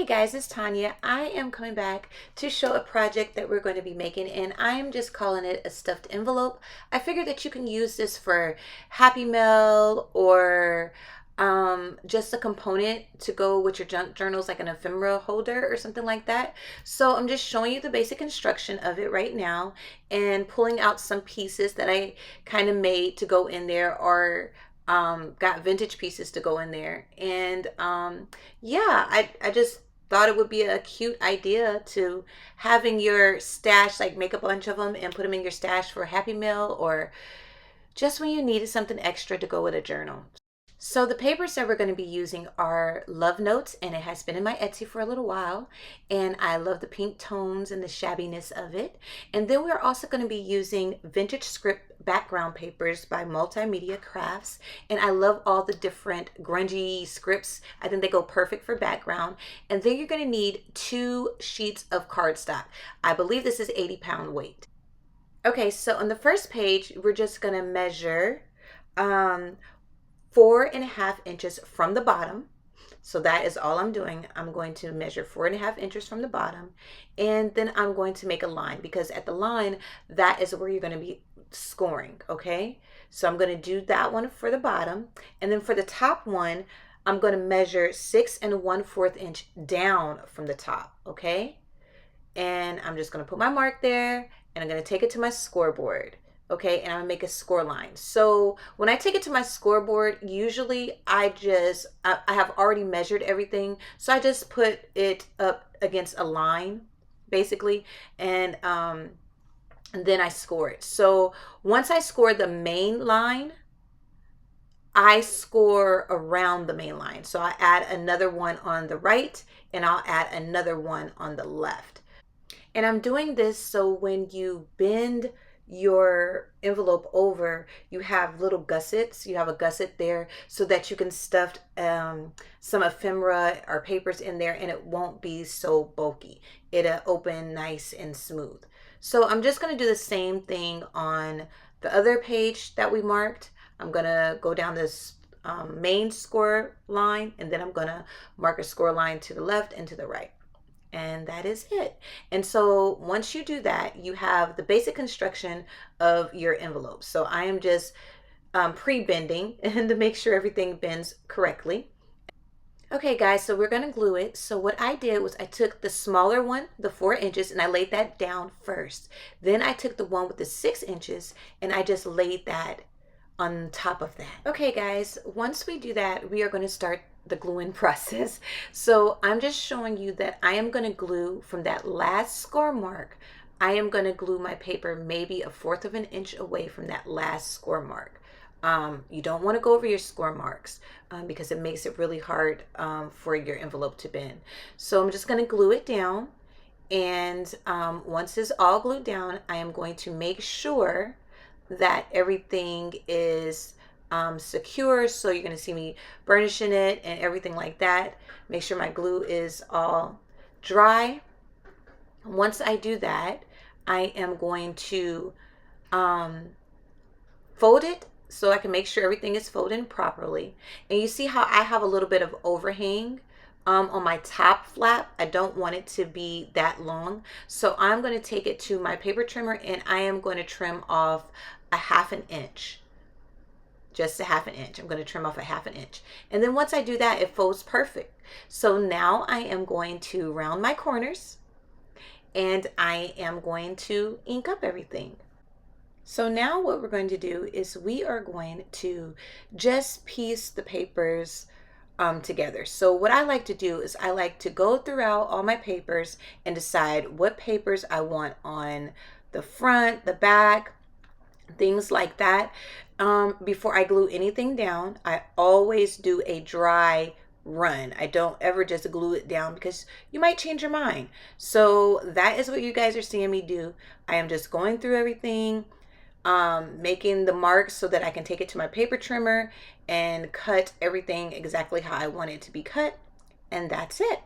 Hey guys, it's Tanya. I am coming back to show a project that we're going to be making, and I am just calling it a stuffed envelope. I figured that you can use this for happy mail or just a component to go with your junk journals, like an ephemera holder or something like that. So I'm just showing you the basic construction of it right now and pulling out some pieces that I kind of made to go in there, or got vintage pieces to go in there. And yeah, I just thought it would be a cute idea to having your stash, like make a bunch of them and put them in your stash for happy mail, or just when you needed something extra to go with a journal. So the papers that we're going to be using are Love Notes, and it has been in my Etsy for a little while, and I love the pink tones and the shabbiness of it. And then we're also going to be using vintage script background papers by Multimediacrafts, and I love all the different grungy scripts. I think they go perfect for background. And then you're going to need 2 sheets of cardstock. I believe this is 80-pound weight. Okay, so on the first page, we're just going to measure 4.5 inches from the bottom. So that is all I'm doing. I'm going to measure 4.5 inches from the bottom, and then I'm going to make a line, because at the line, that is where you're going to be scoring. Okay, so I'm going to do that one for the bottom, and then for the top one, I'm going to measure 6 1/4 inch down from the top. Okay, and I'm just going to put my mark there, and I'm going to take it to my scoreboard. Okay, and I'm gonna make a score line. So when I take it to my scoreboard, usually I have already measured everything, so I just put it up against a line, basically, and then I score it. So once I score the main line, I score around the main line. So I add another one on the right, and I'll add another one on the left. And I'm doing this so when you bend your envelope over, you have little gussets. You have a gusset there so that you can stuff some ephemera or papers in there, and it won't be so bulky. It'll open nice and smooth. So I'm just going to do the same thing on the other page that we marked. I'm going to go down this main score line, and then I'm going to mark a score line to the left and to the right. And that is it. And so once you do that, you have the basic construction of your envelope. So I am just pre-bending and to make sure everything bends correctly. Okay guys, so we're gonna glue it. So what I did was I took the smaller one, the 4 inches, and I laid that down first. Then I took the one with the 6 inches and I just laid that on top of that. Okay guys, once we do that, we are going to start the gluing process. So I'm just showing you that I am going to glue from that last score mark. I am going to glue my paper maybe 1/4 of an inch away from that last score mark. You don't want to go over your score marks because it makes it really hard for your envelope to bend. So I'm just going to glue it down, and once it's all glued down, I am going to make sure that everything is secure. So you're going to see me burnishing it and everything like that. Make sure my glue is all dry. Once I do that, I am going to fold it so I can make sure everything is folded properly. And you see how I have a little bit of overhang on my top flap. I don't want it to be that long, so I'm going to take it to my paper trimmer and I am going to trim off 1/2 inch, just 1/2 inch. I'm going to trim off 1/2 inch, and then once I do that, it folds perfect. So now I am going to round my corners, and I am going to ink up everything. So now what we're going to do is we are going to just piece the papers together. So what I like to do is I like to go throughout all my papers and decide what papers I want on the front, the back, things like that. Before I glue anything down, I always do a dry run. I don't ever just glue it down because you might change your mind. So that is what you guys are seeing me do. I am just going through everything, making the marks so that I can take it to my paper trimmer and cut everything exactly how I want it to be cut, and that's it.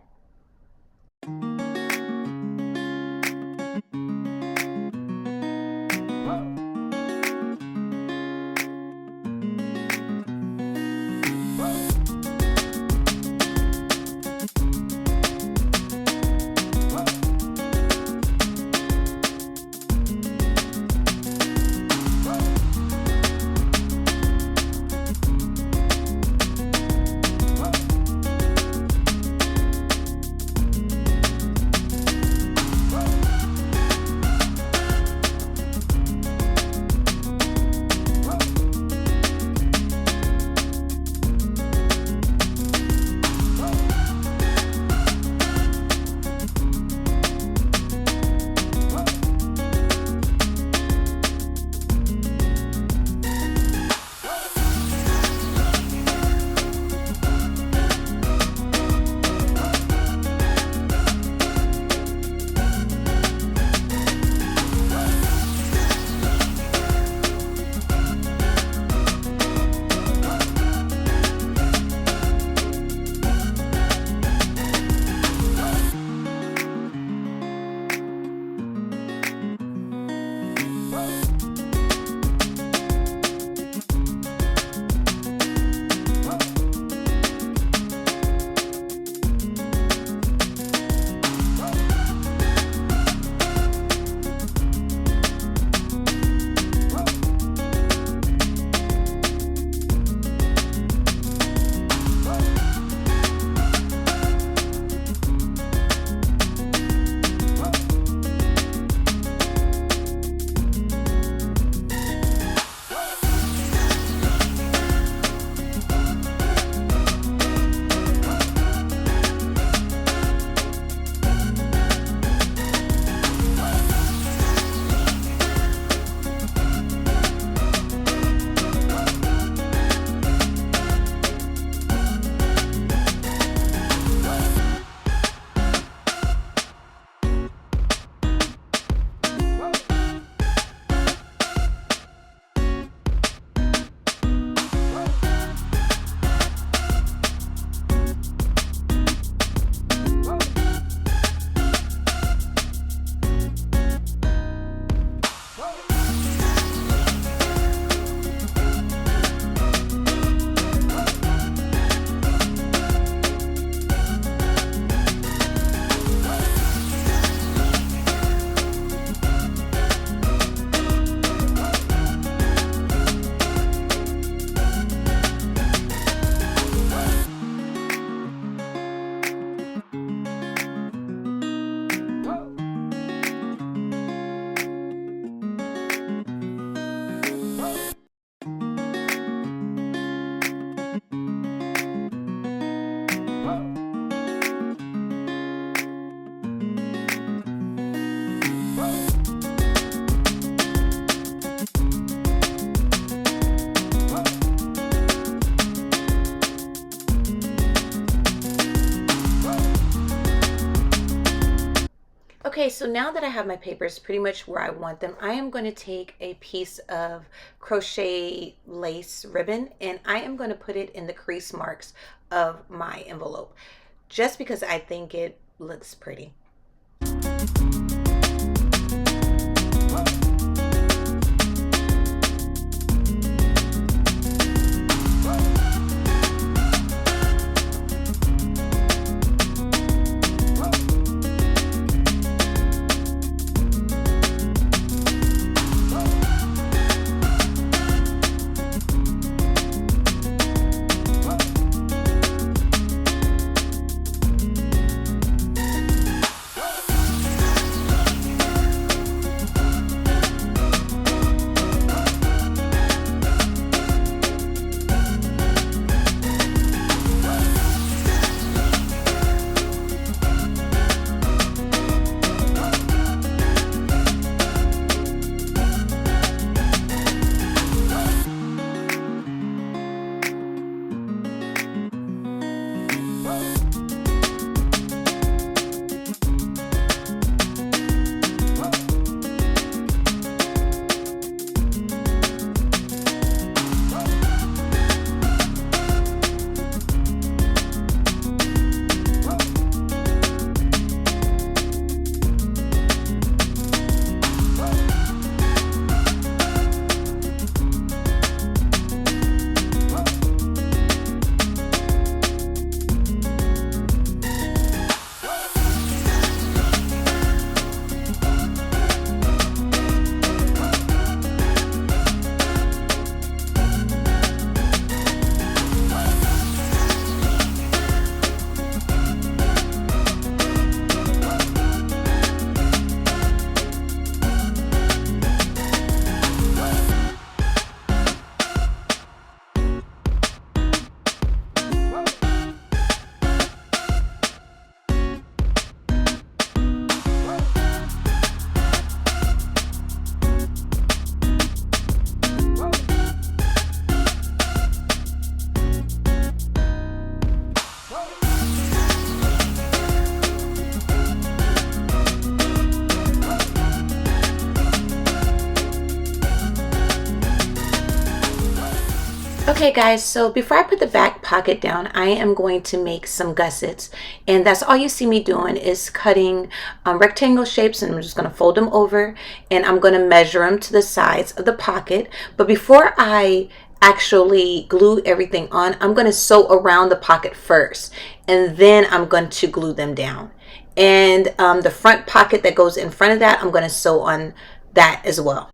Okay, so now that I have my papers pretty much where I want them, I am going to take a piece of crochet lace ribbon and I am going to put it in the crease marks of my envelope just because I think it looks pretty. Okay guys, so before I put the back pocket down, I am going to make some gussets, and that's all you see me doing is cutting rectangle shapes, and I'm just going to fold them over and I'm going to measure them to the sides of the pocket. But before I actually glue everything on, I'm going to sew around the pocket first and then I'm going to glue them down. And the front pocket that goes in front of that, I'm going to sew on that as well.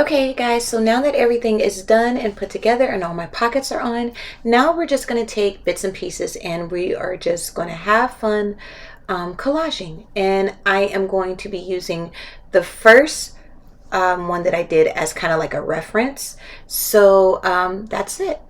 Okay guys, so now that everything is done and put together and all my pockets are on, now we're just going to take bits and pieces and we are just going to have fun collaging. And I am going to be using the first one that I did as kind of like a reference. So that's it.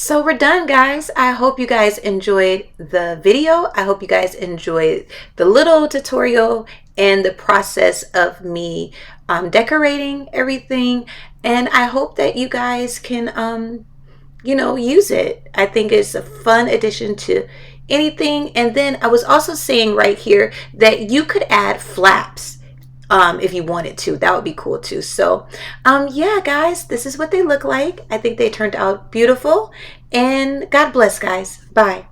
So we're done, guys. I hope you guys enjoyed the video. I hope you guys enjoyed the little tutorial and the process of me decorating everything. And I hope that you guys can, use it. I think it's a fun addition to anything. And then I was also saying right here that you could add flaps if you wanted to. That would be cool too. So yeah, guys, this is what they look like. I think they turned out beautiful, and God bless, guys. Bye.